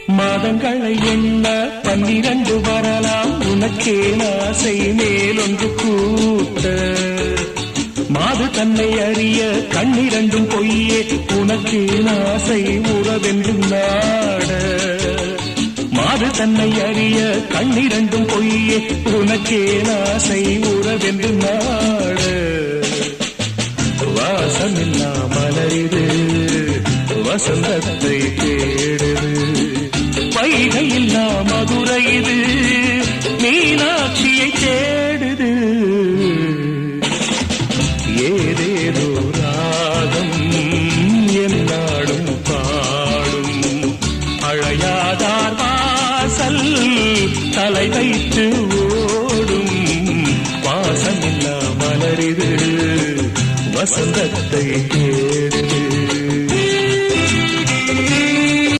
மாதங்களை எண்ண 12 வரலாம் உனக்கே ஆசை மேலொன்று கூட்ட மாது தன்னை அறிய கண்ணிரண்டும் பொய்யே உனக்கே ஆசை உறவென்றும் நாட மாது தன்னை அறிய கண்ணிரண்டும் பொய்யே உனக்கே ஆசை உறவென்றும் நாட வாசமில்லா மலரிது வசந்தத்தை தேடுது வைகையில்லா மதுரை இது மீனாட்சியை தேடுது ஏதேதோ ராகம் என்னாடும் பாடும் அழையாதார் வாசல் தலை வைத்து ஓடும் வாசமில்லா மலரிது வசந்தத்தை தேடுது